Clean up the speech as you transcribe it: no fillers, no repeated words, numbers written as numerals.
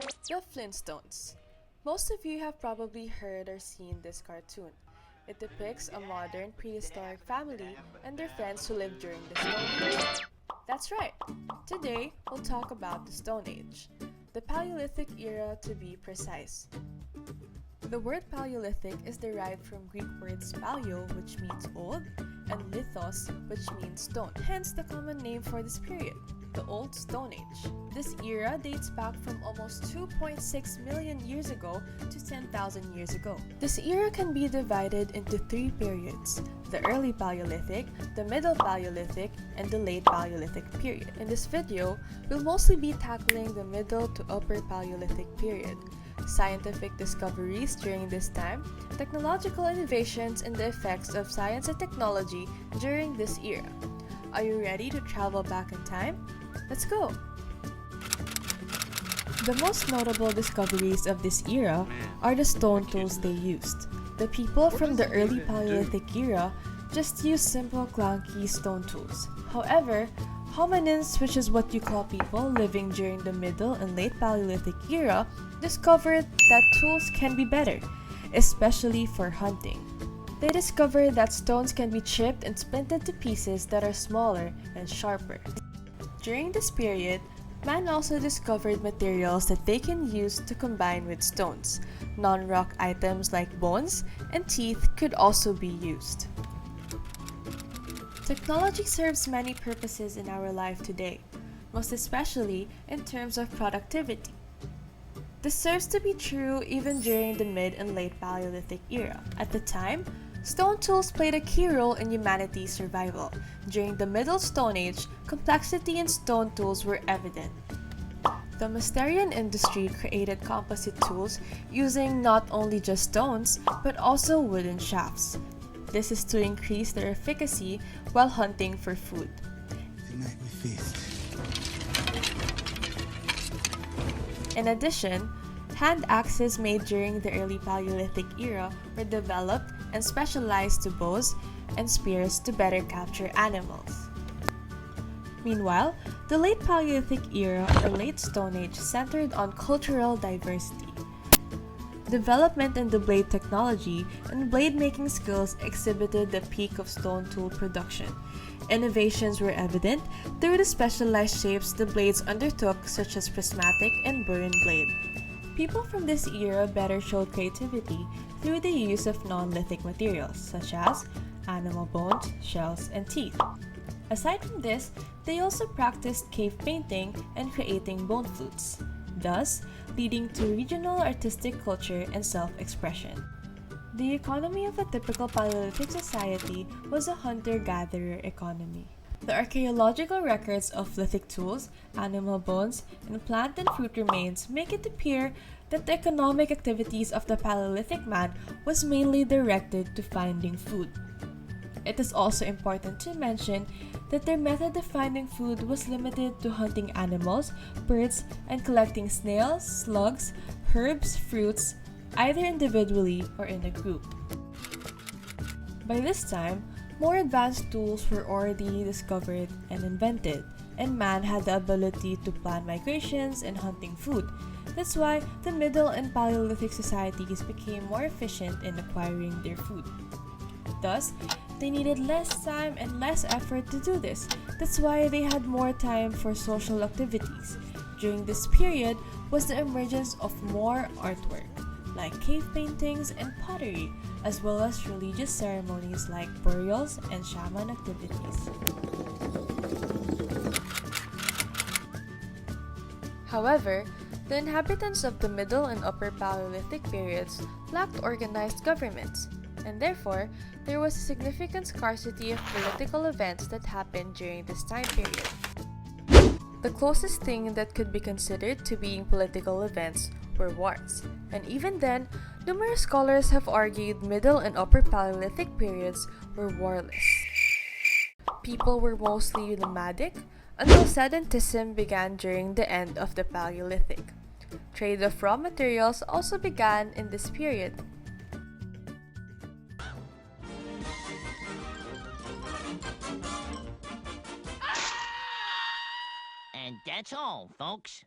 The Flintstones. Most of you have probably heard or seen this cartoon. It depicts a modern prehistoric family and their friends who lived during the Stone Age. That's right! Today, we'll talk about the Stone Age, the Paleolithic era to be precise. The word Paleolithic is derived from Greek words paleo, which means old, and lithos, which means stone, hence the common name for this period, the Old Stone Age. This era dates back from almost 2.6 million years ago to 10,000 years ago. This era can be divided into three periods: the Early Paleolithic, the Middle Paleolithic, and the Late Paleolithic period. In this video, we'll mostly be tackling the Middle to Upper Paleolithic period, scientific discoveries during this time, technological innovations, and the effects of science and technology during this era. Are you ready to travel back in time? Let's go! The most notable discoveries of this era are the stone tools they used. The people from the early Paleolithic era just used simple clunky stone tools. However, hominins, which is what you call people living during the Middle and Late Paleolithic era, discovered that tools can be better, especially for hunting. They discovered that stones can be chipped and splintered to pieces that are smaller and sharper. During this period, man also discovered materials that they can use to combine with stones. Non-rock items like bones and teeth could also be used. Technology serves many purposes in our life today, most especially in terms of productivity. This serves to be true even during the Mid and Late Paleolithic era. At the time, stone tools played a key role in humanity's survival. During the Middle Stone Age, complexity in stone tools were evident. The Mousterian industry created composite tools using not only just stones, but also wooden shafts. This is to increase their efficacy while hunting for food. Tonight we feast. In addition, hand axes made during the early Paleolithic era were developed and specialized to bows and spears to better capture animals. Meanwhile, the Late Paleolithic era or Late Stone Age centered on cultural diversity. Development in the blade technology and blade-making skills exhibited the peak of stone tool production. Innovations were evident through the specialized shapes the blades undertook, such as prismatic and burin blade. People from this era better showed creativity through the use of non-lithic materials, such as animal bones, shells, and teeth. Aside from this, they also practiced cave painting and creating bone flutes, thus leading to regional artistic culture and self-expression. The economy of a typical Paleolithic society was a hunter-gatherer economy. The archaeological records of lithic tools, animal bones, and plant and fruit remains make it appear that the economic activities of the Paleolithic man was mainly directed to finding food. It is also important to mention that their method of finding food was limited to hunting animals, birds, and collecting snails, slugs, herbs, fruits, either individually or in a group. By this time, more advanced tools were already discovered and invented, and man had the ability to plan migrations and hunting food. That's why the Middle and Paleolithic societies became more efficient in acquiring their food. Thus, they needed less time and less effort to do this. That's why they had more time for social activities. During this period was the emergence of more artwork, like cave paintings and pottery, as well as religious ceremonies like burials and shaman activities. However, the inhabitants of the Middle and Upper Paleolithic periods lacked organized governments, and therefore, there was a significant scarcity of political events that happened during this time period. The closest thing that could be considered to being political events were wars, and even then, numerous scholars have argued Middle and Upper Paleolithic periods were warless. People were mostly nomadic until sedentism began during the end of the Paleolithic. Trade of raw materials also began in this period. And that's all, folks.